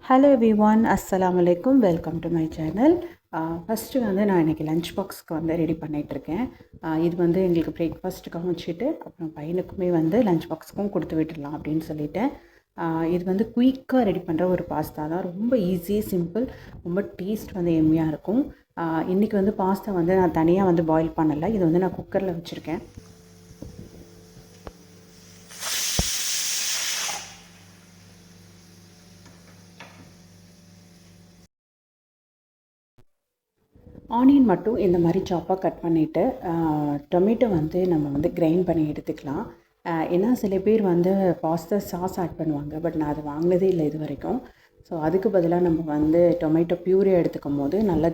Hello everyone, அஸ்ஸலாமு அலைக்கும். Welcome to my channel. First வந்து நான் இன்றைக்கி லஞ்ச் பாக்ஸ்க்கு வந்து ரெடி பண்ணிகிட்ருக்கேன். இது வந்து எங்களுக்கு பிரேக்ஃபாஸ்ட்டுக்காகவும் வச்சுட்டு அப்புறம் பையனுக்குமே வந்து லஞ்ச் பாக்ஸுக்கும் கொடுத்து விட்டுடலாம் அப்படின்னு சொல்லிவிட்டேன். இது வந்து குயிக்காக ரெடி பண்ணுற ஒரு பாஸ்தா தான். ரொம்ப ஈஸி, சிம்பிள், ரொம்ப டேஸ்ட் வந்து எம்மியாக இருக்கும். இன்றைக்கி வந்து பாஸ்தா வந்து நான் தனியாக வந்து பாயில் பண்ணலை. இது வந்து நான் குக்கரில் வச்சுருக்கேன். ஆனியன் மட்டும் இந்த மாதிரி சாப்பாக கட் பண்ணிவிட்டு டொமேட்டோ வந்து நம்ம வந்து கிரைண்ட் பண்ணி எடுத்துக்கலாம். ஏன்னா சில பேர் வந்து பாஸ்தா சாஸ் ஆட் பண்ணுவாங்க, பட் நான் அதை வாங்கினதே இல்லை இது வரைக்கும். ஸோ அதுக்கு பதிலாக நம்ம வந்து டொமேட்டோ பியூரி எடுத்துக்கும் போது நல்லா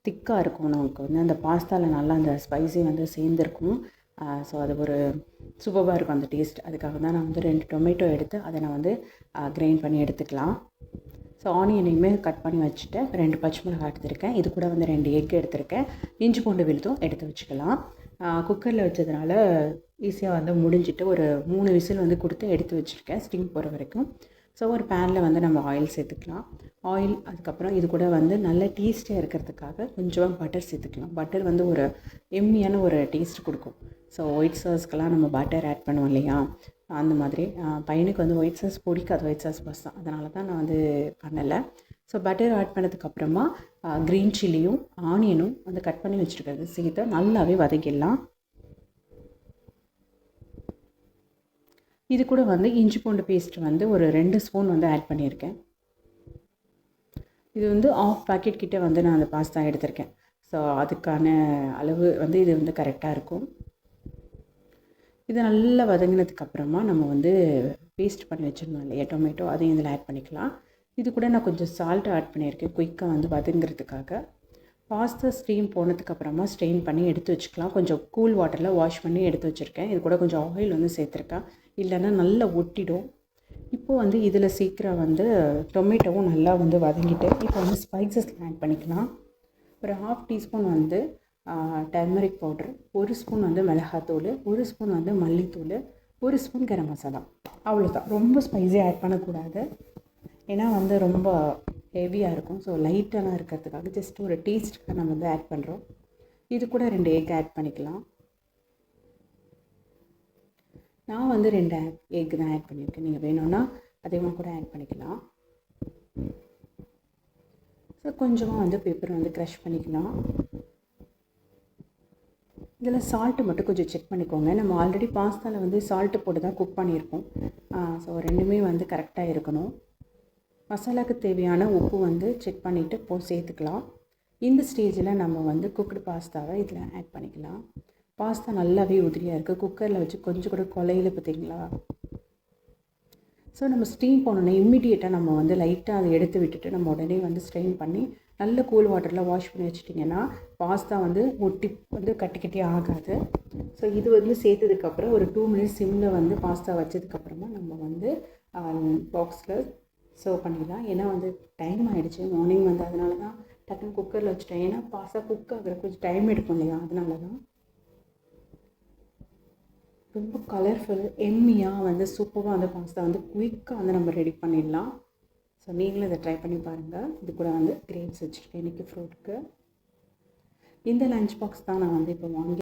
திக்காக இருக்கும். நமக்கு வந்து அந்த பாஸ்தாவில் நல்லா அந்த ஸ்பைசி வந்து சேர்ந்துருக்கும். ஸோ அது ஒரு சூப்பராக இருக்கும் அந்த டேஸ்ட். அதுக்காக தான் நான் வந்து 2 டொமேட்டோ எடுத்து அதை நான் வந்து கிரைண்ட் பண்ணி எடுத்துக்கலாம். ஸோ ஆனியனையுமே கட் பண்ணி வச்சுட்டேன். 2 பச்சை மிளகாய் எடுத்துருக்கேன். இது கூட வந்து 2 எக் எடுத்துருக்கேன். இஞ்சி பூண்டு விழுதும் எடுத்து வச்சுக்கலாம். குக்கரில் வச்சதுனால ஈஸியாக வந்து முடிஞ்சிட்டு ஒரு 3 விசில் வந்து கொடுத்து எடுத்து வச்சுருக்கேன் ஸ்டீம் போகிற வரைக்கும். ஸோ ஒரு பேனில் வந்து நம்ம ஆயில் சேர்த்துக்கலாம். ஆயில், அதுக்கப்புறம் இது கூட வந்து நல்ல டேஸ்ட்டாக இருக்கிறதுக்காக கொஞ்சமாக பட்டர் சேர்த்துக்கலாம். பட்டர் வந்து ஒரு எம்மியான ஒரு டேஸ்ட் கொடுக்கும். ஸோ ஒயிட் சாஸ்க்கெல்லாம் நம்ம பட்டர் ஆட் பண்ணுவோம் இல்லையா, அந்த மாதிரி. பையனுக்கு வந்து ஒயிட் சாஸ் பிடிக்காது, ஒயிட் சாஸ் பாஸ்தா, அதனால தான் நான் வந்து பண்ணலை. ஸோ பட்டர் ஆட் பண்ணதுக்கப்புறமா க்ரீன் சில்லியும் ஆனியனும் வந்து கட் பண்ணி வச்சுருக்கிறது சேர்த்து நல்லாவே வதக்கிடலாம். இது கூட வந்து இஞ்சி பூண்டு பேஸ்ட் வந்து ஒரு 2 ஸ்பூன் வந்து ஆட் பண்ணியிருக்கேன். இது வந்து 1/2 பாக்கெட் கிட்டே வந்து நான் அந்த பாஸ்தா எடுத்திருக்கேன். ஸோ அதுக்கான அளவு வந்து இது வந்து கரெக்டாக இருக்கும். இது நல்லா வதங்கினதுக்கப்புறமா நம்ம வந்து பேஸ்ட் பண்ணி வச்சுருந்தோம் இல்லையா டொமேட்டோ, அதையும் இதில் ஆட் பண்ணிக்கலாம். இது கூட நான் கொஞ்சம் சால்ட் ஆட் பண்ணியிருக்கேன் குயிக்காக வந்து வதங்கிறதுக்காக. பாஸ்தா ஸ்டீம் போனதுக்கப்புறமா ஸ்ட்ரெயின் பண்ணி எடுத்து வச்சுக்கலாம். கொஞ்சம் கூல் வாட்டரில் வாஷ் பண்ணி எடுத்து வச்சுருக்கேன். இது கூட கொஞ்சம் ஆயில் வந்து சேர்த்துருக்கேன், இல்லைன்னா நல்லா ஒட்டிடும். இப்போது வந்து இதில் சீக்கிர வந்து டொமேட்டோவும் நல்லா வந்து வதங்கிட்டு இப்போ வந்து ஸ்பைசஸ் ஆட் பண்ணிக்கலாம். ஒரு 1/2 டீஸ்பூன் வந்து டர்மரிக் பவுட்ரு, 1 ஸ்பூன் வந்து மிளகாத்தூள், 1 ஸ்பூன் வந்து மல்லித்தூள், 1 ஸ்பூன் கரம் மசாலா. அவ்வளோதான். ரொம்ப ஸ்பைஸியாக ஆட் பண்ணக்கூடாது, ஏன்னா வந்து ரொம்ப ஹெவியாக இருக்கும். ஸோ லைட்டாக இருக்கிறதுக்காக ஜஸ்ட் ஒரு டேஸ்ட்டுக்காக நம்ம வந்து ஆட் பண்ணுறோம். இது கூட 2 எக் ஆட் பண்ணிக்கலாம். நான் வந்து 2 எக் தான் ஆட் பண்ணியிருக்கேன். நீங்கள் வேணும்னா அதிகமாக கூட ஆட் பண்ணிக்கலாம். ஸோ கொஞ்சமாக வந்து பெப்பர் வந்து க்ரஷ் பண்ணிக்கலாம். இதில் சால்ட்டு மட்டும் கொஞ்சம் செக் பண்ணிக்கோங்க. நம்ம ஆல்ரெடி பாஸ்தாவில் வந்து சால்ட்டு போட்டு தான் குக் பண்ணியிருக்கோம். ஸோ ரெண்டுமே வந்து கரெக்டாக இருக்கணும். மசாலாவுக்கு தேவையான உப்பு வந்து செக் பண்ணிவிட்டு சேர்த்துக்கலாம். இந்த ஸ்டேஜில் நம்ம வந்து குக்டு பாஸ்தாவை இதில் ஆட் பண்ணிக்கலாம். பாஸ்தா நல்லாவே உதிரியாக இருக்குது. குக்கரில் வச்சு கொஞ்சம் கூட குலையில பார்த்தீங்களா. ஸோ நம்ம ஸ்டீம் போனோன்னே இம்மிடியேட்டாக நம்ம வந்து லைட்டாக அதை எடுத்து விட்டுட்டு நம்ம உடனே வந்து ஸ்ட்ரெயின் பண்ணி நல்ல கூல் வாட்டரில் வாஷ் பண்ணி வச்சிட்டிங்கன்னா பாஸ்தா வந்து ஒட்டி வந்து கட்டி ஆகாது. ஸோ இது வந்து சேர்த்ததுக்கப்புறம் ஒரு 2 மினிட்ஸ் சிம்மில் வந்து பாஸ்தா வச்சதுக்கப்புறமா நம்ம வந்து பாக்ஸில் சர்வ் பண்ணிடலாம். ஏன்னா வந்து டைம் ஆகிடுச்சு, மார்னிங் வந்து அதனால தான் டக்குன்னு குக்கரில் வச்சுட்டேன். ஏன்னா பாஸ்தா குக் ஆகிற கொஞ்சம் டைம் எடுக்கும் இல்லையா, அதனால தான். ரொம்ப கலர்ஃபுல் எம்மியாக வந்து சூப்பராக வந்து பாஸ்தா வந்து குயிக்காக வந்து நம்ம ரெடி பண்ணிடலாம். ஸோ நீங்களும் இதை ட்ரை பண்ணி பாருங்கள். இது கூட வந்து கிரேப்ஸ் வச்சுருக்கேன் இன்றைக்கி ஃப்ரூட்டுக்கு. இந்த லஞ்ச் பாக்ஸ் தான் நான் வந்து இப்போ வாங்கி